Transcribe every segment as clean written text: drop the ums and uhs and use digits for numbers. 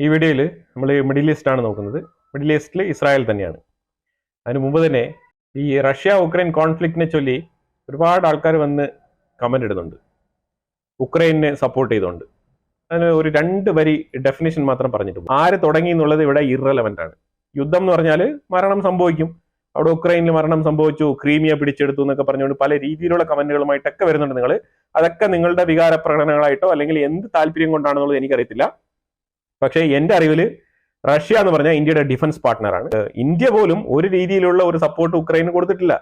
ഈ വീഡിയോയിൽ നമ്മൾ മിഡിൽ ഈസ്റ്റ് ആണ് നോക്കുന്നത്. മിഡിൽ ഈസ്റ്റിൽ ഇസ്രായേൽ തന്നെയാണ്. അതിന് മുമ്പ് തന്നെ ഈ റഷ്യ ഉക്രൈൻ കോൺഫ്ലിക്റ്റിനെ ചൊല്ലി ഒരുപാട് ആൾക്കാർ വന്ന് കമൻ്റ് ഇടുന്നുണ്ട്, ഉക്രൈനെ സപ്പോർട്ട് ചെയ്തുകൊണ്ട്. അതിന് ഒരു 2 വരി ഡെഫിനേഷൻ മാത്രം പറഞ്ഞിട്ടുണ്ട്. ആര് തുടങ്ങി എന്നുള്ളത് ഇവിടെ ഇറലവൻ്റ് ആണ്. യുദ്ധം എന്ന് പറഞ്ഞാൽ മരണം സംഭവിക്കും. അവിടെ ഉക്രൈനിൽ മരണം സംഭവിച്ചു, ക്രീമിയ പിടിച്ചെടുത്തു എന്നൊക്കെ പറഞ്ഞുകൊണ്ട് പല രീതിയിലുള്ള കമന്റുകളുമായിട്ടൊക്കെ വരുന്നുണ്ട് നിങ്ങൾ. അതൊക്കെ നിങ്ങളുടെ വികാര പ്രകടനങ്ങളായിട്ടോ അല്ലെങ്കിൽ എന്ത് താല്പര്യം കൊണ്ടാണെന്നുള്ളത് എനിക്കറിയത്തില്ല. പക്ഷേ എൻ്റെ അറിവിൽ റഷ്യ എന്ന് പറഞ്ഞാൽ ഇന്ത്യയുടെ ഡിഫൻസ് പാർട്ട്ണറാണ്. ഇന്ത്യ പോലും ഒരു രീതിയിലുള്ള ഒരു സപ്പോർട്ട് ഉക്രൈന് കൊടുത്തിട്ടില്ല.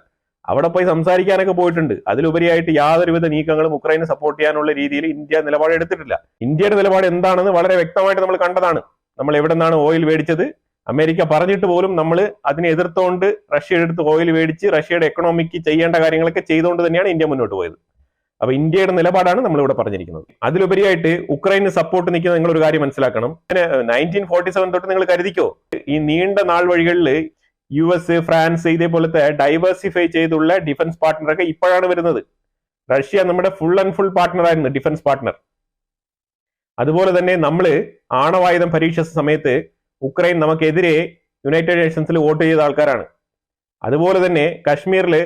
അവിടെ പോയി സംസാരിക്കാനൊക്കെ പോയിട്ടുണ്ട്. അതിലുപരിയായിട്ട് യാതൊരുവിധ നീക്കങ്ങളും ഉക്രൈനെ സപ്പോർട്ട് ചെയ്യാനുള്ള രീതിയിൽ ഇന്ത്യ നിലപാട് എടുത്തിട്ടില്ല. ഇന്ത്യയുടെ നിലപാട് എന്താണെന്ന് വളരെ വ്യക്തമായിട്ട് നമ്മൾ കണ്ടതാണ്. നമ്മൾ എവിടെ നിന്നാണ് ഓയിൽ മേടിച്ചത്, അമേരിക്ക പറഞ്ഞിട്ട് പോലും നമ്മൾ അതിനെ എതിർത്തുകൊണ്ട് റഷ്യയുടെ അടുത്ത് ഓയിൽ മേടിച്ച് റഷ്യയുടെ എക്കണോമിക്ക് ചെയ്യേണ്ട കാര്യങ്ങളൊക്കെ ചെയ്തുകൊണ്ട് തന്നെയാണ് ഇന്ത്യ മുന്നോട്ട് പോയത്. അപ്പൊ ഇന്ത്യയുടെ നിലപാടാണ് നമ്മളിവിടെ പറഞ്ഞിരിക്കുന്നത്. അതിലുപരിയായിട്ട് ഉക്രൈന് സപ്പോർട്ട് നിൽക്കുന്ന നിങ്ങൾ ഒരു കാര്യം മനസ്സിലാക്കണം. 1947 തൊട്ട് നിങ്ങൾ കരുതിക്കോ, ഈ നീണ്ട നാൾ വഴികളിൽ US, ഫ്രാൻസ് ഇതേപോലത്തെ ഡൈവേഴ്സിഫൈ ചെയ്തുള്ള ഡിഫൻസ് പാർട്ട്ണറൊക്കെ ഇപ്പോഴാണ് വരുന്നത്. റഷ്യ നമ്മുടെ ഫുൾ ആൻഡ് ഫുൾ പാർട്ട്ണർ ആയിരുന്നു, ഡിഫൻസ് പാർട്ട്ണർ. അതുപോലെ തന്നെ നമ്മൾ ആണവായുധം പരീക്ഷിച്ച സമയത്ത് ഉക്രൈൻ നമുക്കെതിരെ യുണൈറ്റഡ് നേഷൻസിൽ വോട്ട് ചെയ്ത ആൾക്കാരാണ്. അതുപോലെ തന്നെ കശ്മീരിൽ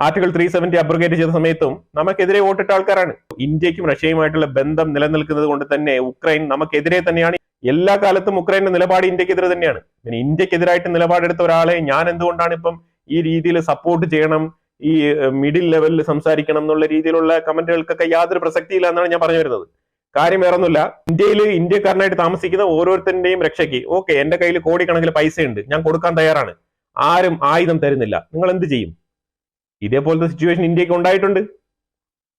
ആർട്ടിക്കിൾ 370 അബ്രോഗേറ്റ് ചെയ്ത സമയത്തും നമുക്കെതിരെ വോട്ടിട്ട ആൾക്കാരാണ്. ഇന്ത്യക്കും റഷ്യയുമായിട്ടുള്ള ബന്ധം നിലനിൽക്കുന്നത് കൊണ്ട് തന്നെ ഉക്രൈൻ നമുക്കെതിരെ തന്നെയാണ്. എല്ലാ കാലത്തും ഉക്രൈന്റെ നിലപാട് ഇന്ത്യക്കെതിരെ തന്നെയാണ്. പിന്നെ ഇന്ത്യക്കെതിരായിട്ട് നിലപാടെടുത്ത ഒരാളെ ഞാൻ എന്തുകൊണ്ടാണ് ഇപ്പം ഈ രീതിയിൽ സപ്പോർട്ട് ചെയ്യണം, ഈ മിഡിൽ ലെവലിൽ സംസാരിക്കണം എന്നുള്ള രീതിയിലുള്ള കമന്റുകൾക്കൊക്കെ യാതൊരു പ്രസക്തിയില്ല എന്നാണ് ഞാൻ പറഞ്ഞു വരുന്നത്. കാര്യം വേറൊന്നുമില്ല. ഇന്ത്യയിൽ ഇന്ത്യക്കാരനായിട്ട് താമസിക്കുന്ന ഓരോരുത്തരുടെയും രക്ഷയ്ക്ക് ഓക്കെ, എന്റെ കയ്യിൽ കോടിക്കണക്കിന് പൈസയുണ്ട്, ഞാൻ കൊടുക്കാൻ തയ്യാറാണ്, ആരും ആയുധം തരുന്നില്ല, നിങ്ങൾ എന്ത് ചെയ്യും? ഇതേപോലത്തെ സിറ്റുവേഷൻ ഇന്ത്യക്ക് ഉണ്ടായിട്ടുണ്ട്.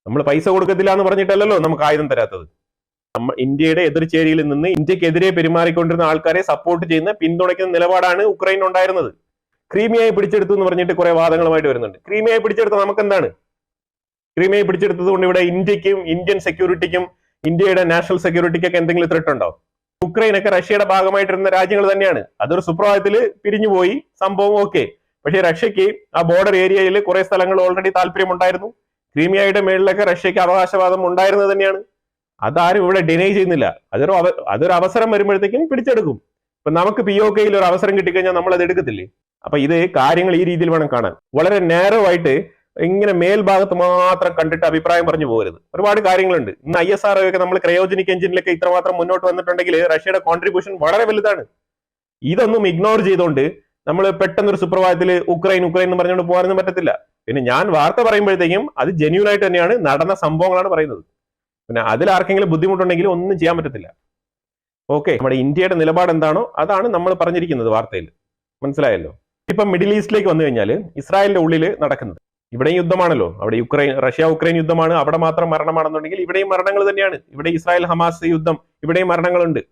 നമ്മൾ പൈസ കൊടുക്കത്തില്ല എന്ന് പറഞ്ഞിട്ടല്ലല്ലോ നമുക്ക് ആയുധം തരാത്തത്. ഇന്ത്യയുടെ എതിർചേരിയിൽ നിന്ന് ഇന്ത്യക്കെതിരെ പെരുമാറിക്കൊണ്ടിരുന്ന ആൾക്കാരെ സപ്പോർട്ട് ചെയ്യുന്ന പിന്തുണയ്ക്കുന്ന നിലപാടാണ് ഉക്രൈൻ ഉണ്ടായിരുന്നത്. ക്രീമിയായി പിടിച്ചെടുത്തു എന്ന് പറഞ്ഞിട്ട് കുറെ വാദങ്ങളുമായിട്ട് വരുന്നുണ്ട്. ക്രീമിയായി പിടിച്ചെടുത്ത നമുക്ക് എന്താണ്? ക്രീമിയായി പിടിച്ചെടുത്തത് കൊണ്ട് ഇവിടെ ഇന്ത്യക്കും ഇന്ത്യൻ സെക്യൂരിറ്റിക്കും ഇന്ത്യയുടെ നാഷണൽ സെക്യൂരിറ്റിക്കൊക്കെ എന്തെങ്കിലും ത്രെട്ട് ഉണ്ടോ? ഉക്രൈനൊക്കെ റഷ്യയുടെ ഭാഗമായിട്ടിരുന്ന രാജ്യങ്ങൾ തന്നെയാണ്. അതൊരു സുപ്രഭാതത്തിൽ പിരിഞ്ഞുപോയി, സംഭവം ഓക്കെ. പക്ഷേ റഷ്യക്ക് ആ ബോർഡർ ഏരിയയിൽ കുറെ സ്ഥലങ്ങൾ ഓൾറെഡി താല്പര്യമുണ്ടായിരുന്നു. ക്രീമിയയുടെ മേളിലൊക്കെ റഷ്യക്ക് അവകാശവാദം ഉണ്ടായിരുന്നത് തന്നെയാണ്. അതാരും ഇവിടെ ഡിനൈ ചെയ്യുന്നില്ല. അതൊരു അവസരം വരുമ്പോഴത്തേക്കും പിടിച്ചെടുക്കും. ഇപ്പൊ നമുക്ക് POKയിൽ ഒരു അവസരം കിട്ടിക്കഴിഞ്ഞാൽ നമ്മൾ അത് എടുക്കത്തില്ലേ? അപ്പൊ ഇത് കാര്യങ്ങൾ ഈ രീതിയിൽ വേണം കാണാൻ. വളരെ നേരോ ആയിട്ട് ഇങ്ങനെ മേൽഭാഗത്ത് മാത്രം കണ്ടിട്ട് അഭിപ്രായം പറഞ്ഞു പോകരുത്. ഒരുപാട് കാര്യങ്ങളുണ്ട്. ഇന്ന് ISRO ഒക്കെ നമ്മൾ ക്രയോജനിക് എഞ്ചിനിലൊക്കെ ഇത്രമാത്രം മുന്നോട്ട് വന്നിട്ടുണ്ടെങ്കിൽ റഷ്യയുടെ കോൺട്രിബ്യൂഷൻ വളരെ വലുതാണ്. ഇതൊന്നും ഇഗ്നോർ ചെയ്തുകൊണ്ട് നമ്മൾ പെട്ടെന്നൊരു സുപ്രഭാതത്തിൽ ഉക്രൈൻ എന്ന് പറഞ്ഞുകൊണ്ട് പോകാനൊന്നും പറ്റത്തില്ല. പിന്നെ ഞാൻ വാർത്ത പറയുമ്പോഴത്തേക്കും അത് ജെന്യൂൻ ആയിട്ട് തന്നെയാണ് നടന്ന സംഭവങ്ങളാണ് പറയുന്നത്. പിന്നെ അതിൽ ആർക്കെങ്കിലും ബുദ്ധിമുട്ടുണ്ടെങ്കിലും ഒന്നും ചെയ്യാൻ പറ്റത്തില്ല. ഓക്കെ, നമ്മുടെ ഇന്ത്യയുടെ നിലപാട് എന്താണോ അതാണ് നമ്മൾ പറഞ്ഞിരിക്കുന്നത് വാർത്തയിൽ. മനസ്സിലായല്ലോ? ഇപ്പം മിഡിൽ ഈസ്റ്റിലേക്ക് വന്നു കഴിഞ്ഞാൽ ഇസ്രായേലിന്റെ ഉള്ളിൽ നടക്കുന്നത് ഇവിടെയും യുദ്ധമാണല്ലോ. അവിടെ റഷ്യ ഉക്രൈൻ യുദ്ധമാണ്. അവിടെ മാത്രം മരണമാണെന്നുണ്ടെങ്കിൽ ഇവിടെയും മരണങ്ങൾ തന്നെയാണ്. ഇവിടെ ഇസ്രായേൽ ഹമാസ് യുദ്ധം, ഇവിടെയും മരണങ്ങളുണ്ട്.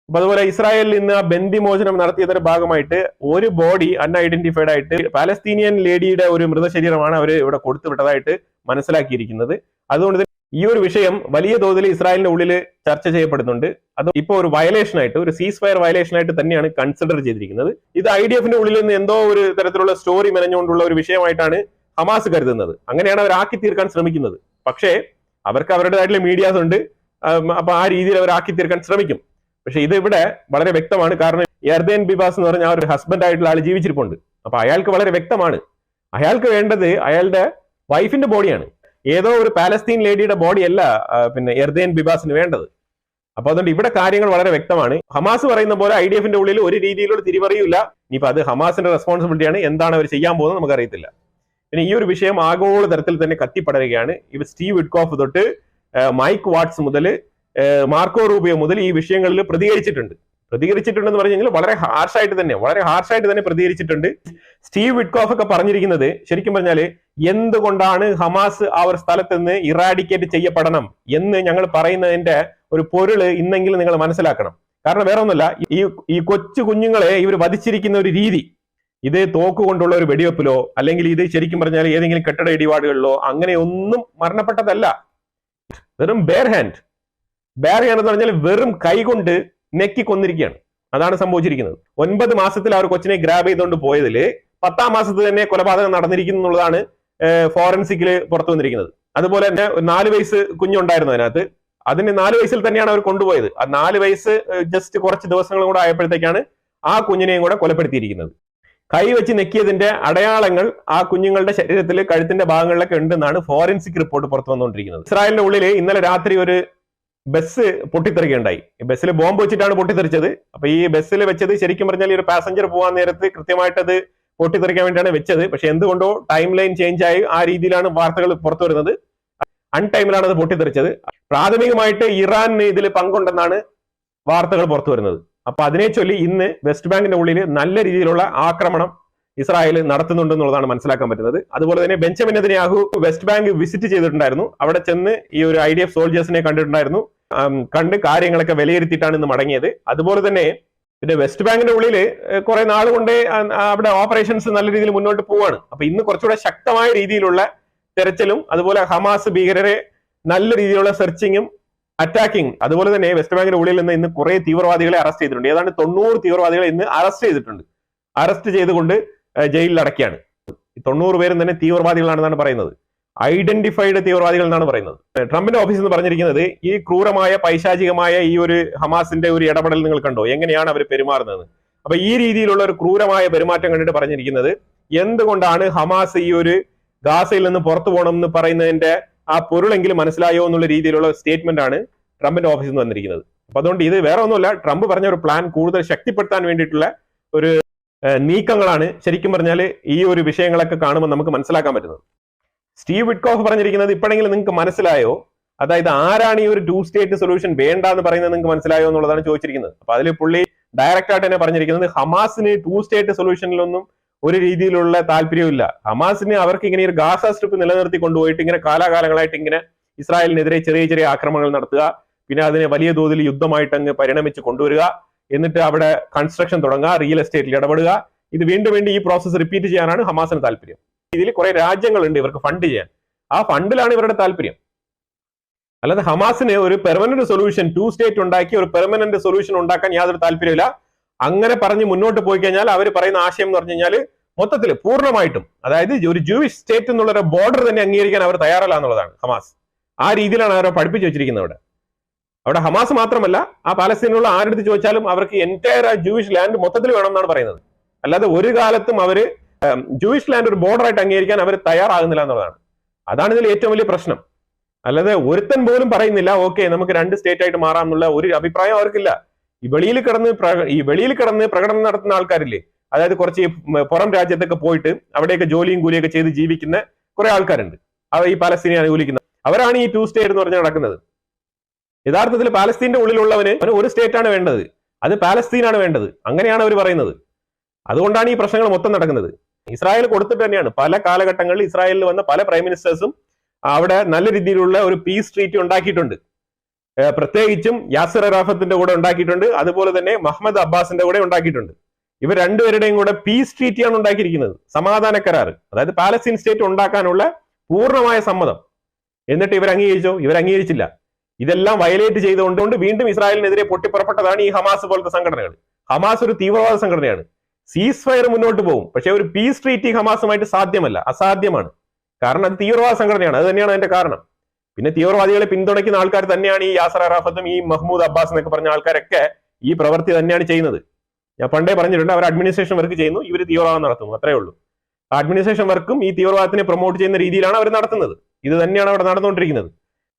അപ്പൊ അതുപോലെ ഇസ്രായേലിൽ ഇന്ന് ആ ബന്ദിമോചനം നടത്തിയതിന്റെ ഭാഗമായിട്ട് ഒരു ബോഡി അൺഐഡന്റിഫൈഡ് ആയിട്ട് പാലസ്തീനിയൻ ലേഡിയുടെ ഒരു മൃതശരീരമാണ് അവർ ഇവിടെ കൊടുത്തുവിട്ടതായിട്ട് മനസ്സിലാക്കിയിരിക്കുന്നത്. അതുകൊണ്ട് ഈ ഒരു വിഷയം വലിയ തോതിൽ ഇസ്രായേലിന്റെ ഉള്ളിൽ ചർച്ച ചെയ്യപ്പെടുന്നുണ്ട്. അത് ഇപ്പോൾ ഒരു വയലേഷൻ ആയിട്ട്, ഒരു സീസ് ഫയർ വയലേഷൻ ആയിട്ട് തന്നെയാണ് കൺസിഡർ ചെയ്തിരിക്കുന്നത്. ഇത് IDFന്റെ ഉള്ളിൽ നിന്ന് എന്തോ ഒരു തരത്തിലുള്ള സ്റ്റോറി മെനഞ്ഞുകൊണ്ടുള്ള ഒരു വിഷയമായിട്ടാണ് ഹമാസ് കരുതുന്നത്. അങ്ങനെയാണ് അവർ ആക്കി തീർക്കാൻ ശ്രമിക്കുന്നത്. പക്ഷേ അവർക്ക് അവരുടേതായിട്ടുള്ള മീഡിയാസ് ഉണ്ട്. അപ്പൊ ആ രീതിയിൽ അവർ ആക്കി തീർക്കാൻ ശ്രമിക്കും. പക്ഷെ ഇത് ഇവിടെ വളരെ വ്യക്തമാണ്. കാരണം യർദേൻ ബിബാസ് എന്ന് പറഞ്ഞ ആ ഒരു ഹസ്ബൻഡ് ആയിട്ടുള്ള ആൾ ജീവിച്ചിരിപ്പുണ്ട്. അപ്പൊ അയാൾക്ക് വളരെ വ്യക്തമാണ്, അയാൾക്ക് വേണ്ടത് അയാളുടെ വൈഫിന്റെ ബോഡിയാണ്. ഏതോ ഒരു പാലസ്തീൻ ലേഡിയുടെ ബോഡി അല്ല പിന്നെ യർദേൻ ബിബാസിന് വേണ്ടത്. അപ്പൊ അതുകൊണ്ട് ഇവിടെ കാര്യങ്ങൾ വളരെ വ്യക്തമാണ്. ഹമാസ് പറയുന്ന പോലെ IDFന്റെ ഉള്ളിൽ ഒരു രീതിയിലുള്ള തിരിമറിയില്ല. ഇനിയിപ്പോ അത് ഹമാസിന്റെ റെസ്പോൺസിബിലിറ്റിയാണ്. എന്താണ് അവർ ചെയ്യാൻ പോകുന്നത് നമുക്കറിയത്തില്ല. പിന്നെ ഈ ഒരു വിഷയം ആഗോള തരത്തിൽ തന്നെ കത്തിപ്പടരുകയാണ്. ഇവ സ്റ്റീവ് വിറ്റ്കോഫ് തൊട്ട് മൈക്ക് വാട്സ് മുതൽ മാർക്കോ റൂബിയോ മുതൽ ഈ വിഷയങ്ങളിൽ പ്രതികരിച്ചിട്ടുണ്ടെന്ന് പറഞ്ഞു കഴിഞ്ഞാൽ വളരെ ഹാർഷായിട്ട് തന്നെ പ്രതികരിച്ചിട്ടുണ്ട്. സ്റ്റീവ് വിറ്റ്കോഫ് ഒക്കെ പറഞ്ഞിരിക്കുന്നത് ശരിക്കും പറഞ്ഞാല് എന്തുകൊണ്ടാണ് ഹമാസ് ആ ഒരു സ്ഥലത്ത് നിന്ന് ഇറാഡിക്കേറ്റ് ചെയ്യപ്പെടണം എന്ന് ഞങ്ങൾ പറയുന്നതിന്റെ ഒരു പൊരുള് ഇന്നെങ്കിലും നിങ്ങൾ മനസ്സിലാക്കണം. കാരണം വേറെ ഒന്നുമല്ല, ഈ കൊച്ചു കുഞ്ഞുങ്ങളെ ഇവർ വധിച്ചിരിക്കുന്ന ഒരു രീതി, ഇത് തോക്കുകൊണ്ടുള്ള ഒരു വെടിവെപ്പിലോ അല്ലെങ്കിൽ ഇത് ശരിക്കും പറഞ്ഞാൽ ഏതെങ്കിലും കെട്ടിട ഇടിപാടുകളിലോ അങ്ങനെയൊന്നും മരണപ്പെട്ടതല്ല. വെറും ബെയർ ഹാൻഡ് എന്ന് പറഞ്ഞാൽ വെറും കൈ കൊണ്ട് നെക്കി കൊന്നിരിക്കുകയാണ്. അതാണ് സംഭവിച്ചിരിക്കുന്നത്. 9 മാസത്തിൽ അവർ കൊച്ചിനെ ഗ്രാബ് ചെയ്തുകൊണ്ട് പോയതിൽ 10ാം മാസത്തിൽ തന്നെ കൊലപാതകം നടന്നിരിക്കുന്നു എന്നുള്ളതാണ് ഫോറൻസിക്കില് പുറത്തു വന്നിരിക്കുന്നത്. അതുപോലെ തന്നെ 4 വയസ്സ് കുഞ്ഞുണ്ടായിരുന്നു അതിനകത്ത്. അതിന് 4 വയസ്സിൽ തന്നെയാണ് അവർ കൊണ്ടുപോയത്. ആ 4 വയസ്സ് ജസ്റ്റ് കുറച്ച് ദിവസങ്ങളും കൂടെ ആയപ്പോഴത്തേക്കാണ് ആ കുഞ്ഞിനെയും കൂടെ കൊലപ്പെടുത്തിയിരിക്കുന്നത്. കൈ വെച്ച് നെക്കിയതിന്റെ അടയാളങ്ങൾ ആ കുഞ്ഞുങ്ങളുടെ ശരീരത്തിൽ കഴുത്തിന്റെ ഭാഗങ്ങളിലൊക്കെ ഉണ്ടെന്നാണ് ഫോറൻസിക് റിപ്പോർട്ട് പുറത്തു വന്നുകൊണ്ടിരിക്കുന്നത്. ഇസ്രായേലിന്റെ ഉള്ളിൽ ഇന്നലെ രാത്രി ഒരു ബസ് പൊട്ടിത്തെറിക്കുകയുണ്ടായി. ബസ്സിൽ ബോംബ് വെച്ചിട്ടാണ് പൊട്ടിത്തെറിച്ചത്. അപ്പൊ ഈ ബസ്സിൽ വെച്ചത് ശരിക്കും പറഞ്ഞാൽ ഈ ഒരു പാസഞ്ചർ പോകാൻ നേരത്ത് കൃത്യമായിട്ട് അത് പൊട്ടിത്തെറിക്കാൻ വേണ്ടിയാണ് വെച്ചത്. പക്ഷെ എന്തുകൊണ്ടോ ടൈം ലൈൻ ചേഞ്ച് ആയി ആ രീതിയിലാണ് വാർത്തകൾ പുറത്തു വരുന്നത്. അൺടൈമിലാണ് അത് പൊട്ടിത്തെറിച്ചത്. പ്രാഥമികമായിട്ട് ഇറാന് ഇതിൽ പങ്കുണ്ടെന്നാണ് വാർത്തകൾ പുറത്തു വരുന്നത്. അപ്പൊ അതിനെ ചൊല്ലി ഇന്ന് വെസ്റ്റ് ബാങ്കിന്റെ ഉള്ളിൽ നല്ല രീതിയിലുള്ള ആക്രമണം ഇസ്രായേൽ നടത്തുന്നുണ്ടെന്നുള്ളതാണ് മനസ്സിലാക്കാൻ പറ്റുന്നത്. അതുപോലെ തന്നെ Benjamin Netanyahu west bank visit ചെയ്തിട്ടുണ്ടായിരുന്നു. അവിടെ ചെന്ന് ഈ ഒരു IDF സോൾജേഴ്സിനെ കണ്ടിട്ടുണ്ടായിരുന്നു. കണ്ട് കാര്യങ്ങളൊക്കെ വിലയിരുത്തിയിട്ടാണ് ഇന്ന് മടങ്ങിയത്. അതുപോലെ തന്നെ പിന്നെ വെസ്റ്റ് ബാങ്കിന്റെ ഉള്ളിൽ കുറെ നാൾ കൊണ്ട് അവിടെ ഓപ്പറേഷൻസ് നല്ല രീതിയിൽ മുന്നോട്ട് പോവാണ്. അപ്പൊ ഇന്ന് കുറച്ചുകൂടെ ശക്തമായ രീതിയിലുള്ള തെരച്ചിലും അതുപോലെ ഹമാസ് ഭീകരരെ നല്ല രീതിയിലുള്ള സെർച്ചിങ്ങും അറ്റാക്കിംഗ്, അതുപോലെ തന്നെ വെസ്റ്റ് ബാങ്കിന്റെ ഉള്ളിൽ നിന്ന് ഇന്ന് കുറെ തീവ്രവാദികളെ അറസ്റ്റ് ചെയ്തിട്ടുണ്ട്. ഏതാണ്ട് 90 തീവ്രവാദികളെ ഇന്ന് അറസ്റ്റ് ചെയ്തിട്ടുണ്ട്. അറസ്റ്റ് ചെയ്തുകൊണ്ട് ജയിലിൽ അടക്കിയാണ്. 90 പേരും തന്നെ തീവ്രവാദികളാണെന്നാണ് പറയുന്നത്. ഐഡന്റിഫൈഡ് തീവ്രവാദികൾ എന്നാണ് പറയുന്നത്. ട്രംപിന്റെ ഓഫീസിൽ നിന്ന് പറഞ്ഞിരിക്കുന്നത് ഈ ക്രൂരമായ പൈശാചികമായ ഈ ഒരു ഹമാസിന്റെ ഒരു ഇടപെടൽ നിങ്ങൾ കണ്ടോ, എങ്ങനെയാണ് അവർ പെരുമാറുന്നത്. അപ്പൊ ഈ രീതിയിലുള്ള ഒരു ക്രൂരമായ പെരുമാറ്റം കണ്ടിട്ട് പറഞ്ഞിരിക്കുന്നത് എന്തുകൊണ്ടാണ് ഹമാസ് ഈ ഒരു ഗാസയിൽ നിന്ന് പുറത്തു പോകണം എന്ന് പറയുന്നതിന്റെ ആ പൊരുളെങ്കിലും മനസ്സിലായോ എന്നുള്ള രീതിയിലുള്ള സ്റ്റേറ്റ്മെന്റ് ആണ് ട്രംപിന്റെ ഓഫീസിൽ നിന്ന് വന്നിരിക്കുന്നത്. അപ്പൊ അതുകൊണ്ട് ഇത് വേറെ ഒന്നുമല്ല, ട്രംപ് പറഞ്ഞ ഒരു പ്ലാൻ കൂടുതൽ ശക്തിപ്പെടുത്താൻ വേണ്ടിയിട്ടുള്ള ഒരു നീക്കങ്ങളാണ് ശരിക്കും പറഞ്ഞാൽ ഈ ഒരു വിഷയങ്ങളൊക്കെ കാണുമ്പോൾ നമുക്ക് മനസ്സിലാക്കാൻ പറ്റുന്നത്. സ്റ്റീവ് വിറ്റ്കോഫ് പറഞ്ഞിരിക്കുന്നത് ഇപ്പോഴെങ്കിലും നിങ്ങൾക്ക് മനസ്സിലായോ, അതായത് ആരാണ് ഈ ഒരു 2 സ്റ്റേറ്റ് സൊല്യൂഷൻ വേണ്ട എന്ന് പറയുന്നത് നിങ്ങൾക്ക് മനസ്സിലായോ എന്നുള്ളതാണ് ചോദിച്ചിരിക്കുന്നത്. അപ്പൊ അതിൽ പുള്ളി ഡയറക്റ്റ് ആയിട്ട് തന്നെ പറഞ്ഞിരിക്കുന്നത് ഹമാസിന് 2 സ്റ്റേറ്റ് സൊല്യൂഷനിലൊന്നും ഒരു രീതിയിലുള്ള താല്പര്യമില്ല. ഹമാസിന് അവർക്ക് ഇങ്ങനെ ഒരു ഗാസ സ്ട്രിപ്പ് നിലനിർത്തി കൊണ്ടുപോയിട്ട് ഇങ്ങനെ കാലാകാലങ്ങളായിട്ട് ഇങ്ങനെ ഇസ്രായേലിനെതിരെ ചെറിയ ചെറിയ ആക്രമണങ്ങൾ നടത്തുക, പിന്നെ അതിനെ വലിയ തോതിൽ യുദ്ധമായിട്ട് അങ്ങ് പരിണമിച്ച് കൊണ്ടുവരിക, എന്നിട്ട് അവിടെ കൺസ്ട്രക്ഷൻ തുടങ്ങുക, റിയൽ എസ്റ്റേറ്റിൽ ഇടപെടുക. ഇത് വീണ്ടും വീണ്ടും ഈ പ്രോസസ്സ് റിപ്പീറ്റ് ചെയ്യാനാണ് ഹമാസിന് താല്പര്യം. ഇതിൽ കുറെ രാജ്യങ്ങളുണ്ട് ഇവർക്ക് ഫണ്ട് ചെയ്യാൻ, ആ ഫണ്ടിലാണ് ഇവരുടെ താല്പര്യം. അല്ലാതെ ഹമാസിന് ഒരു പെർമനന്റ് സൊല്യൂഷൻ 2 സ്റ്റേറ്റ് ഉണ്ടാക്കി ഒരു പെർമനന്റ് സൊല്യൂഷൻ ഉണ്ടാക്കാൻ യാതൊരു താല്പര്യമില്ല. അങ്ങനെ പറഞ്ഞ് മുന്നോട്ട് പോയി കഴിഞ്ഞാൽ അവർ പറയുന്ന ആശയം എന്ന് പറഞ്ഞു കഴിഞ്ഞാൽ മൊത്തത്തിൽ പൂർണ്ണമായിട്ടും, അതായത് ഒരു ജൂയിഷ് സ്റ്റേറ്റ് എന്നുള്ള ഒരു ബോർഡർ തന്നെ അംഗീകരിക്കാൻ അവർ തയ്യാറല്ല എന്നുള്ളതാണ് ഹമാസ്. ആ രീതിയിലാണ് അവരെ പഠിപ്പിച്ചു വെച്ചിരിക്കുന്നത്. അവിടെ ഹമാസ് മാത്രമല്ല, ആ പാലസ്തീനിലുള്ള ആരെടുത്ത് ചോദിച്ചാലും അവർക്ക് എൻറ്റയർ ജൂയിഷ് ലാൻഡ് മൊത്തത്തിൽ വേണം എന്നാണ് പറയുന്നത്. അല്ലാതെ ഒരു കാലത്തും അവര് ജൂയിഷ് ലാൻഡ് ഒരു ബോർഡറായിട്ട് അംഗീകരിക്കാൻ അവർ തയ്യാറാകുന്നില്ല എന്നുള്ളതാണ്. അതാണ് ഇതിൽ ഏറ്റവും വലിയ പ്രശ്നം. അല്ലാതെ ഒരുത്തൻ പോലും പറയുന്നില്ല ഓക്കെ നമുക്ക് 2 സ്റ്റേറ്റ് ആയിട്ട് മാറാം എന്നുള്ള ഒരു അഭിപ്രായം അവർക്കില്ല. ഈ വെളിയിൽ കിടന്ന് പ്രകടനം നടത്തുന്ന ആൾക്കാരില്ലേ, അതായത് കുറച്ച് പുറം രാജ്യത്തൊക്കെ പോയിട്ട് അവിടെയൊക്കെ ജോലിയും കൂലിയൊക്കെ ചെയ്ത് ജീവിക്കുന്ന കുറെ ആൾക്കാരുണ്ട്. ഈ പാലസ്തീനെ അനുകൂലിക്കുന്ന അവരാണ് ഈ 2 സ്റ്റേറ്റ് എന്ന് പറഞ്ഞ് നടക്കുന്നത്. യഥാർത്ഥത്തിൽ പാലസ്തീന്റെ ഉള്ളിലുള്ളവന് ഒരു സ്റ്റേറ്റ് ആണ് വേണ്ടത്, അത് പാലസ്തീനാണ് വേണ്ടത്. അങ്ങനെയാണ് അവർ പറയുന്നത്. അതുകൊണ്ടാണ് ഈ പ്രശ്നങ്ങൾ മൊത്തം നടക്കുന്നത്. ഇസ്രായേൽ കൊടുത്തിട്ട് തന്നെയാണ് പല കാലഘട്ടങ്ങളിൽ ഇസ്രായേലിൽ വന്ന പല പ്രൈം മിനിസ്റ്റേഴ്സും അവിടെ നല്ല രീതിയിലുള്ള ഒരു പീസ് ട്രീറ്റി ഉണ്ടാക്കിയിട്ടുണ്ട്. പ്രത്യേകിച്ചും യാസിർ അറാഫത്തിന്റെ കൂടെ ഉണ്ടാക്കിയിട്ടുണ്ട്, അതുപോലെ തന്നെ മുഹമ്മദ് അബ്ബാസിന്റെ കൂടെ ഉണ്ടാക്കിയിട്ടുണ്ട്. ഇവർ രണ്ടുപേരുടെയും കൂടെ പീസ് ട്രീറ്റിയാണ് ഉണ്ടാക്കിയിരിക്കുന്നത്, സമാധാന കരാർ. അതായത് പാലസ്തീൻ സ്റ്റേറ്റ് ഉണ്ടാക്കാനുള്ള പൂർണ്ണമായ സമ്മതം. എന്നിട്ട് ഇവർ അംഗീകരിച്ചോ? ഇവർ അംഗീകരിച്ചില്ല. ഇതെല്ലാം വയലേറ്റ് ചെയ്തുകൊണ്ട് വീണ്ടും ഇസ്രായേലിനെതിരെ പൊട്ടിപ്പുറപ്പെട്ടതാണ് ഈ ഹമാസ് പോലത്തെ സംഘടനകൾ. ഹമാസ് ഒരു തീവ്രവാദ സംഘടനയാണ്. സീസ് ഫയർ മുന്നോട്ട് പോകും, പക്ഷെ ഒരു പീസ് ട്രീറ്റി ഹമാസുമായിട്ട് സാധ്യമല്ല, അസാധ്യമാണ്. കാരണം അത് തീവ്രവാദ സംഘടനയാണ്. അത് തന്നെയാണ് അതിന്റെ കാരണം. പിന്നെ തീവ്രവാദികളെ പിന്തുണയ്ക്കുന്ന ആൾക്കാർ തന്നെയാണ് ഈ യാസർ അറാഫത്തും ഈ മഹ്മൂദ് അബ്ബാസ് എന്നൊക്കെ പറഞ്ഞ ആൾക്കാരൊക്കെ ഈ പ്രവൃത്തി തന്നെയാണ് ചെയ്യുന്നത്. ഞാൻ പണ്ടേ പറഞ്ഞിട്ടുണ്ട്, അവർ അഡ്മിനിസ്ട്രേഷൻ വർക്ക് ചെയ്യുന്നു, ഇവർ തീവ്രവാദം നടത്തുന്നു, അത്രേ ഉള്ളൂ. അഡ്മിനിസ്ട്രേഷൻ വർക്കും ഈ തീവ്രവാദത്തിനെ പ്രൊമോട്ട് ചെയ്യുന്ന രീതിയിലാണ് അവർ നടത്തുന്നത്. ഇത് തന്നെയാണ് അവിടെ നടന്നുകൊണ്ടിരിക്കുന്നത്.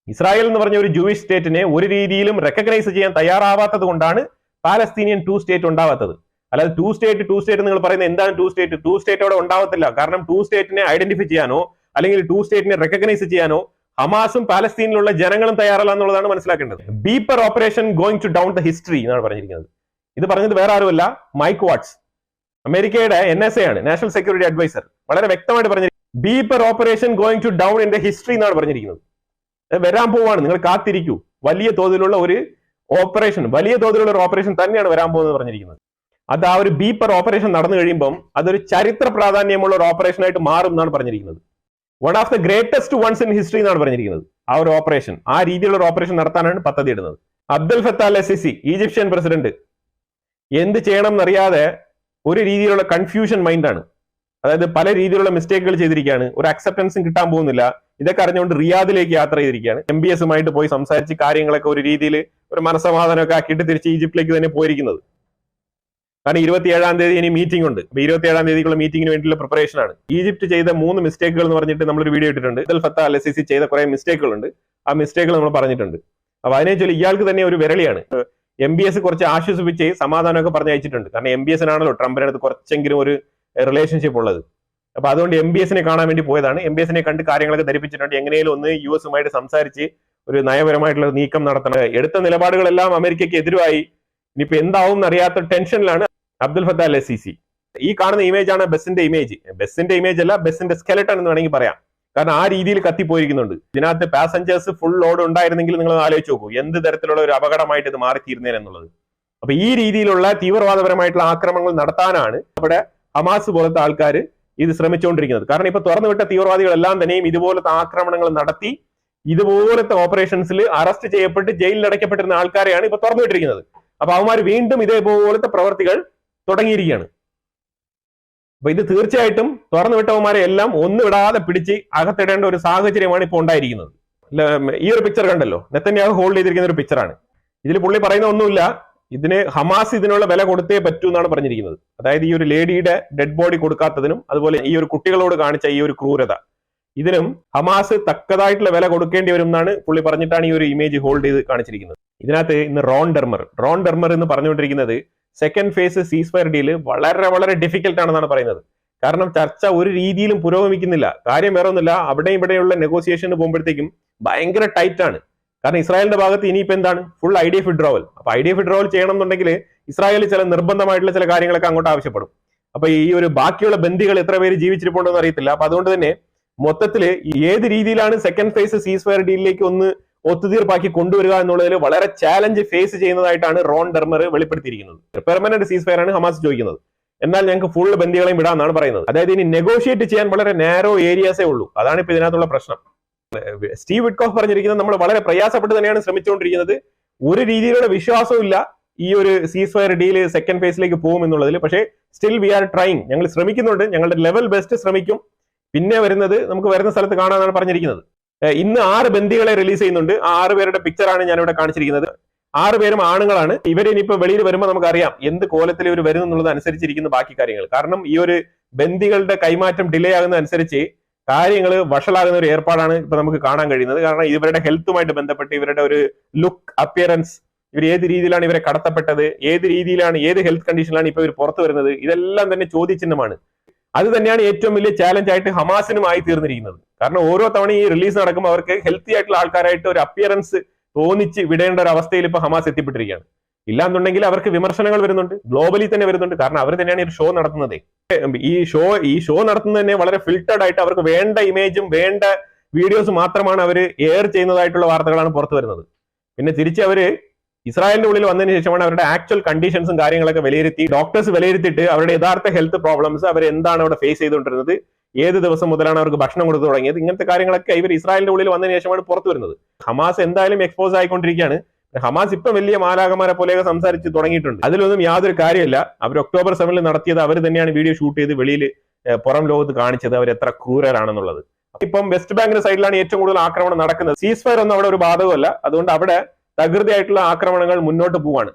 ഇസ്രായേൽ എന്ന് പറഞ്ഞ ഒരു ജൂയിഷ് സ്റ്റേറ്റിനെ ഒരു രീതിയിലും റെക്കഗ്നൈസ് ചെയ്യാൻ തയ്യാറാവാത്തത് കൊണ്ടാണ് പാലസ്തീനിയൻ 2 സ്റ്റേറ്റ് ഉണ്ടാവാത്തത്. അല്ലാതെ 2 സ്റ്റേറ്റ് നിങ്ങൾ പറയുന്നത് എന്താണ് 2 സ്റ്റേറ്റ്? 2 സ്റ്റേറ്റ് അവിടെ ഉണ്ടാവത്തില്ല. കാരണം 2 സ്റ്റേറ്റിനെ ഐഡന്റിഫൈ ചെയ്യാനോ അല്ലെങ്കിൽ 2 സ്റ്റേറ്റിനെ റെക്കഗ്നൈസ് ചെയ്യാനോ ഹമാസും പാലസ്തീനിലുള്ള ജനങ്ങളും തയ്യാറല്ല എന്നുള്ളതാണ് മനസ്സിലാക്കേണ്ടത്. Beeper operation going to down the history എന്നാണ് പറഞ്ഞിരിക്കുന്നത്. ഇത് പറഞ്ഞത് വേറെ ആരുമല്ല, മൈക്ക് വാട്സ്, അമേരിക്കയുടെ NSA ആണ്, നാഷണൽ സെക്യൂരിറ്റി അഡ്വൈസർ. വളരെ വ്യക്തമായിട്ട് പറഞ്ഞിരിക്കുന്നത് beeper operation going to down in the history എന്നാണ് പറഞ്ഞിരിക്കുന്നത്. വരാൻ പോവാണ്, നിങ്ങൾ കാത്തിരിക്കൂ. വലിയ തോതിലുള്ള ഒരു ഓപ്പറേഷൻ തന്നെയാണ് വരാൻ പോകുന്നത് പറഞ്ഞിരിക്കുന്നത്. അത് ആ ഒരു ബീപ്പർ ഓപ്പറേഷൻ നടന്നു കഴിയുമ്പം അതൊരു ചരിത്ര പ്രാധാന്യമുള്ള ഒരു ഓപ്പറേഷൻ ആയിട്ട് മാറും എന്നാണ് പറഞ്ഞിരിക്കുന്നത്. One of the greatest ones in history എന്നാണ് പറഞ്ഞിരിക്കുന്നത്. ആ ഒരു ഓപ്പറേഷൻ, ആ രീതിയിലുള്ള ഒരു ഓപ്പറേഷൻ നടത്താനാണ് പദ്ധതി ഇടുന്നത്. Abdul Fattah al Sisi, Egyptian president, എന്ത് ചെയ്യണം എന്നറിയാതെ ഒരു രീതിയിലുള്ള കൺഫ്യൂഷൻ മൈൻഡാണ്. അതായത് പല രീതിയിലുള്ള മിസ്റ്റേക്കുകൾ ചെയ്തിരിക്കുകയാണ്. ഒരു അക്സെപ്റ്റൻസും കിട്ടാൻ പോകുന്നില്ല. ഇതൊക്കെ അറിഞ്ഞുകൊണ്ട് റിയാദിലേക്ക് യാത്ര ചെയ്തിരിക്കുകയാണ്. MBSുമായിട്ട് പോയി സംസാരിച്ച് കാര്യങ്ങളൊക്കെ ഒരു രീതിയിൽ ഒരു മനസ്സമാധാനമൊക്കെ ആക്കിയിട്ട് തിരിച്ച് ഈജിപ്തിലേക്ക് തന്നെ പോയിരിക്കുന്നത്. കാരണം 27-ാം തീയതി ഇനി മീറ്റിംഗ് ഉണ്ട്. അപ്പൊ 27-ാം തീയതിക്കുള്ള മീറ്റിംഗിന് വേണ്ടിയുള്ള പ്രിപ്പറേഷൻ ആണ്. ഈജിപ്ത് ചെയ്ത 3 മിസ്റ്റേക്കുകൾ എന്ന് പറഞ്ഞിട്ട് നമ്മളൊരു വീഡിയോ ഇട്ടിട്ടുണ്ട്. അബ്ദുൽ ഫത്താഹ് അൽ സിസി ചെയ്ത കുറെ മിസ്റ്റേക്കുകളുണ്ട്. ആ മിസ്റ്റേക്കുകൾ നമ്മൾ പറഞ്ഞിട്ടുണ്ട്. അപ്പൊ അതിനെ ചൊല്ലി ഇയാൾക്ക് തന്നെ ഒരു വിരളിയാണ്. MBS കുറച്ച് ആശ്വസിപ്പിച്ച് സമാധാനമൊക്കെ പറഞ്ഞ് അയച്ചിട്ടുണ്ട്. കാരണം MBSനാണല്ലോ ട്രംപിനടുത്ത് കുറച്ചെങ്കിലും ഒരു റിലേഷൻഷിപ്പ് ഉള്ളത്. അപ്പൊ അതുകൊണ്ട് MBSനെ കാണാൻ വേണ്ടി പോയതാണ്. MBSനെ കണ്ട് കാര്യങ്ങളൊക്കെ ധരിപ്പിച്ചിട്ടുണ്ട്. എങ്ങനെയും ഒന്ന് US സംസാരിച്ച് ഒരു നയപരമായിട്ടുള്ള നീക്കം നടത്തണം. എടുത്ത നിലപാടുകളെല്ലാം അമേരിക്കയ്ക്ക് എതിരായി. ഇനിയിപ്പോ എന്താവും എന്നറിയാത്ത ടെൻഷനിലാണ് അബ്ദുൽ ഫത്താഹ് അൽ സിസി. ഈ കാണുന്ന ഇമേജ് ആണ് ബസിന്റെ ഇമേജ്. ബസിന്റെ ഇമേജ് അല്ല, ബസിന്റെ സ്കെലട്ടൺ എന്ന് വേണമെങ്കിൽ പറയാം. കാരണം ആ രീതിയിൽ കത്തിപ്പോയിരിക്കുന്നുണ്ട്. ഇതിനകത്ത് പാസഞ്ചേഴ്സ് ഫുൾ ലോഡ് ഉണ്ടായിരുന്നെങ്കിൽ നിങ്ങൾ ആലോചിച്ച് നോക്കൂ എന്ത് തരത്തിലുള്ള ഒരു അപകടമായിട്ട് ഇത് മാറിത്തീരുന്നേനെന്നുള്ളത്. അപ്പൊ ഈ രീതിയിലുള്ള തീവ്രവാദപരമായിട്ടുള്ള ആക്രമണങ്ങൾ നടത്താനാണ് അവിടെ ഹമാസ് പോലത്തെ ആൾക്കാർ ഇത് ശ്രമിച്ചുകൊണ്ടിരിക്കുന്നത്. കാരണം ഇപ്പൊ തുറന്നുവിട്ട തീവ്രവാദികളെല്ലാം തന്നെയും ഇതുപോലത്തെ ആക്രമണങ്ങൾ നടത്തി ഇതുപോലത്തെ ഓപ്പറേഷൻസിൽ അറസ്റ്റ് ചെയ്യപ്പെട്ട് ജയിലിൽ അടയ്ക്കപ്പെട്ടിരുന്ന ആൾക്കാരെയാണ് ഇപ്പൊ തുറന്നുവിട്ടിരിക്കുന്നത്. അപ്പൊ അവന്മാർ വീണ്ടും ഇതേപോലത്തെ പ്രവർത്തികൾ തുടങ്ങിയിരിക്കുകയാണ്. അപ്പൊ ഇത് തീർച്ചയായിട്ടും തുറന്നുവിട്ടവന്മാരെ എല്ലാം ഒന്നും വിടാതെ പിടിച്ച് അകത്തിടേണ്ട ഒരു സാഹചര്യമാണ് ഇപ്പോൾ ഉണ്ടായിരിക്കുന്നത്. ഈ ഒരു പിക്ചർ കണ്ടല്ലോ, നെതന്യാഹു ഹോൾഡ് ചെയ്തിരിക്കുന്ന ഒരു പിക്ചറാണ്. ഇതിൽ പുള്ളി പറയുന്ന ഒന്നുമില്ല, ഇതിന് ഹമാസ് ഇതിനുള്ള വില കൊടുത്തേ പറ്റൂ എന്നാണ് പറഞ്ഞിരിക്കുന്നത്. അതായത് ഈ ഒരു ലേഡിയുടെ ഡെഡ് ബോഡി കൊടുക്കാത്തതിനും അതുപോലെ ഈ ഒരു കുട്ടികളോട് കാണിച്ച ഈ ഒരു ക്രൂരത, ഇതിനും ഹമാസ് തക്കതായിട്ടുള്ള വില കൊടുക്കേണ്ടി വരും എന്നാണ് പുള്ളി പറഞ്ഞിട്ടാണ് ഈ ഒരു ഇമേജ് ഹോൾഡ് ചെയ്ത് കാണിച്ചിരിക്കുന്നത്. ഇതിനകത്ത് ഇന്ന് റോൺ ഡെർമർ എന്ന് പറഞ്ഞുകൊണ്ടിരിക്കുന്നത് സെക്കൻഡ് ഫേസ് സീസ്ഫയർ ഡീല് വളരെ വളരെ ഡിഫിക്കൽട്ട് ആണെന്നാണ് പറയുന്നത്. കാരണം ചർച്ച ഒരു രീതിയിലും പുരോഗമിക്കുന്നില്ല. കാര്യം വേറെ ഒന്നുമില്ല, അവിടെയും ഇവിടെയുള്ള നെഗോസിയേഷന് പോകുമ്പോഴത്തേക്കും ഭയങ്കര ടൈറ്റ് ആണ്. കാരണം ഇസ്രായേലിന്റെ ഭാഗത്ത് ഇനിയിപ്പോ എന്താണ് ഫുൾ IDF വിഡ്രോവൽ. അപ്പൊ IDF വിഡ്രോവൽ ചെയ്യണം എന്നുണ്ടെങ്കിൽ ഇസ്രായേൽ ചില നിർബന്ധമായിട്ടുള്ള ചില കാര്യങ്ങളൊക്കെ അങ്ങോട്ട് ആവശ്യപ്പെടും. അപ്പൊ ഈ ഒരു ബാക്കിയുള്ള ബന്ദികൾ എത്ര പേര് ജീവിച്ചിരിപ്പുണ്ടെന്ന് അറിയത്തില്ല. അപ്പൊ അതുകൊണ്ട് തന്നെ മൊത്തത്തില് ഏത് രീതിയിലാണ് സെക്കൻഡ് ഫേസ് സീസ്ഫയർ ഡീലിലേക്ക് ഒന്ന് ഒത്തുതീർപ്പാക്കി കൊണ്ടുവരിക എന്നുള്ളതിൽ വളരെ ചാലഞ്ച് ഫേസ് ചെയ്യുന്നതായിട്ടാണ് റോൺ ഡെർമർ വെളിപ്പെടുത്തിയിരിക്കുന്നത്. പെർമനന്റ് സീസ്ഫയർ ആണ് ഹമാസ് ചോദിക്കുന്നത്. എന്നാൽ ഞങ്ങൾക്ക് ഫുൾ ബന്ദികളെയും വിടാമെന്നാണ് പറയുന്നത്. അതായത് ഇനി നെഗോഷിയേറ്റ് ചെയ്യാൻ വളരെ നാരോ ഏരിയാസേ ഉള്ളൂ. അതാണ് ഇപ്പൊ ഇതിനകത്തുള്ള പ്രശ്നം. സ്റ്റീവ് വിറ്റ്കോഫ് പറഞ്ഞിരിക്കുന്നത് നമ്മൾ വളരെ പ്രയാസപ്പെട്ട് തന്നെയാണ് ശ്രമിച്ചുകൊണ്ടിരിക്കുന്നത്. ഒരു രീതിയിലുള്ള വിശ്വാസവും ഇല്ല ഈ ഒരു സീസ്ഫയർ ഡീല് സെക്കൻഡ് ഫേസിലേക്ക് പോകും എന്നുള്ളതിൽ. പക്ഷേ സ്റ്റിൽ വി ആർ ട്രൈങ്, ഞങ്ങൾ ശ്രമിക്കുന്നുണ്ട്, ഞങ്ങളുടെ ലെവൽ ബെസ്റ്റ് ശ്രമിക്കും. പിന്നെ വരുന്നത് നമുക്ക് വരുന്ന സ്ഥലത്ത് കാണാനാണ് പറഞ്ഞിരിക്കുന്നത്. ഇന്ന് 6 ബന്ദികളെ റിലീസ് ചെയ്യുന്നുണ്ട്. ആ 6 പേരുടെ പിക്ചറാണ് ഞാനിവിടെ കാണിച്ചിരിക്കുന്നത്. 6 പേരും ആണുങ്ങളാണ്. ഇവരിനിപ്പോ വെളിയിൽ വരുമ്പോൾ നമുക്കറിയാം എന്ത് കോലത്തിൽ ഇവർ വരും എന്നുള്ളത് അനുസരിച്ചിരിക്കുന്ന ബാക്കി കാര്യങ്ങൾ. കാരണം ഈ ഒരു ബന്ദികളുടെ കൈമാറ്റം ഡിലേ ആകുന്ന അനുസരിച്ച് കാര്യങ്ങൾ വഷളാകുന്ന ഒരു ഏർപ്പാടാണ് ഇപ്പൊ നമുക്ക് കാണാൻ കഴിയുന്നത്. കാരണം ഇവരുടെ ഹെൽത്തുമായിട്ട് ബന്ധപ്പെട്ട് ഇവരുടെ ഒരു ലുക്ക്, അപ്പിയറൻസ്, ഇവർ ഏത് രീതിയിലാണ് ഇവരെ കടത്തപ്പെട്ടത്, ഏത് രീതിയിലാണ്, ഏത് ഹെൽത്ത് കണ്ടീഷനിലാണ് ഇപ്പൊ ഇവർ പുറത്തു വരുന്നത്, ഇതെല്ലാം തന്നെ ചോദ്യചിഹ്നമാണ്. അത് തന്നെയാണ് ഏറ്റവും വലിയ ചാലഞ്ച് ആയിട്ട് ഹമാസിനും ആയി തീർന്നിരിക്കുന്നത്. കാരണം ഓരോ തവണ ഈ റിലീസ് നടക്കുമ്പോൾ അവർക്ക് ഹെൽത്തി ആയിട്ടുള്ള ആൾക്കാരായിട്ട് ഒരു അപ്പിയറൻസ് തോന്നിച്ച് വിടേണ്ട ഒരു അവസ്ഥയിൽ ഇപ്പൊ ഹമാസ് എത്തിപ്പെട്ടിരിക്കുകയാണ്. ഇല്ലാന്നുണ്ടെങ്കിൽ അവർക്ക് വിമർശനങ്ങൾ വരുന്നുണ്ട്, ഗ്ലോബലി തന്നെ വരുന്നുണ്ട്. കാരണം അവർ തന്നെയാണ് ഈ ഷോ നടത്തുന്നത്. ഈ ഷോ നടത്തുന്നത് തന്നെ വളരെ ഫിൽട്ടേഡ് ആയിട്ട് അവർക്ക് വേണ്ട ഇമേജും വേണ്ട വീഡിയോസ് മാത്രമാണ് അവർ എയർ ചെയ്യുന്നതായിട്ടുള്ള വാർത്തകളാണ് പുറത്തു വരുന്നത്. പിന്നെ തിരിച്ച് അവര് ഇസ്രായേലിന്റെ ഉള്ളിൽ വന്നതിന് ശേഷമാണ് അവരുടെ ആക്ച്വൽ കണ്ടീഷൻസും കാര്യങ്ങളൊക്കെ വിലയിരുത്തി, ഡോക്ടേഴ്സ് വിലയിരുത്തിയിട്ട് അവരുടെ യഥാർത്ഥ ഹെൽത്ത് പ്രോബ്ലംസ് അവർ എന്താണ് അവിടെ ഫേസ് ചെയ്തുകൊണ്ടിരുന്നത്, ഏത് ദിവസം മുതലാണ് അവർക്ക് ഭക്ഷണം കൊടുത്തു തുടങ്ങിയത്, ഇങ്ങനത്തെ കാര്യങ്ങളൊക്കെ ഇവർ ഇസ്രായേലിന്റെ ഉള്ളിൽ വന്നതിന് ശേഷമാണ് പുറത്തു വരുന്നത്. ഹമാസ് എന്തായാലും എക്സ്പോസ് ആയിക്കൊണ്ടിരിക്കുകയാണ്. ഹമാസ് ഇപ്പം വലിയ മാലാകമാരെ പോലെയൊക്കെ സംസാരിച്ച് തുടങ്ങിയിട്ടുണ്ട്. അതിലൊന്നും യാതൊരു കാര്യമില്ല. അവർ October 7 നടത്തിയത് അവർ തന്നെയാണ് വീഡിയോ ഷൂട്ട് ചെയ്ത് വെളിയിൽ പുറം ലോകത്ത് കാണിച്ചത് അവർ എത്ര ക്രൂരരാണെന്നുള്ളത്. ഇപ്പം വെസ്റ്റ് ബാങ്കിന്റെ സൈഡിലാണ് ഏറ്റവും കൂടുതൽ ആക്രമണം നടക്കുന്നത്. സീസ്ഫയർ ഒന്നും അവിടെ ഒരു ബാധകമല്ല. അതുകൊണ്ട് അവിടെ തകൃതിയായിട്ടുള്ള ആക്രമണങ്ങൾ മുന്നോട്ട് പോവാണ്.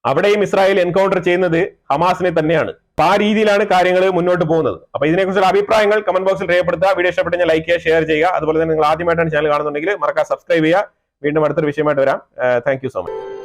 അവിടെയും ഇസ്രായേൽ എൻകൗണ്ടർ ചെയ്യുന്നത് ഹമാസിനെ തന്നെയാണ്. അപ്പൊ ആ രീതിയിലാണ് കാര്യങ്ങൾ മുന്നോട്ട് പോകുന്നത്. അപ്പൊ ഇതിനെക്കുറിച്ചുള്ള അഭിപ്രായങ്ങൾ കമന്റ് ബോക്സിൽ രേഖപ്പെടുത്തുക. വീഡിയോ ഇഷ്ടപ്പെട്ടെങ്കിൽ ലൈക്ക് ചെയ്യുക, ഷെയർ ചെയ്യുക. അതുപോലെ തന്നെ നിങ്ങൾ ആദ്യമായിട്ടാണ് ചാനൽ കാണുന്നുണ്ടെങ്കിൽ മറക്കാതെ സബ്സ്ക്രൈബ് ചെയ്യുക. വീണ്ടും അടുത്തൊരു വിഷയമായിട്ട് വരാം. Thank you so much.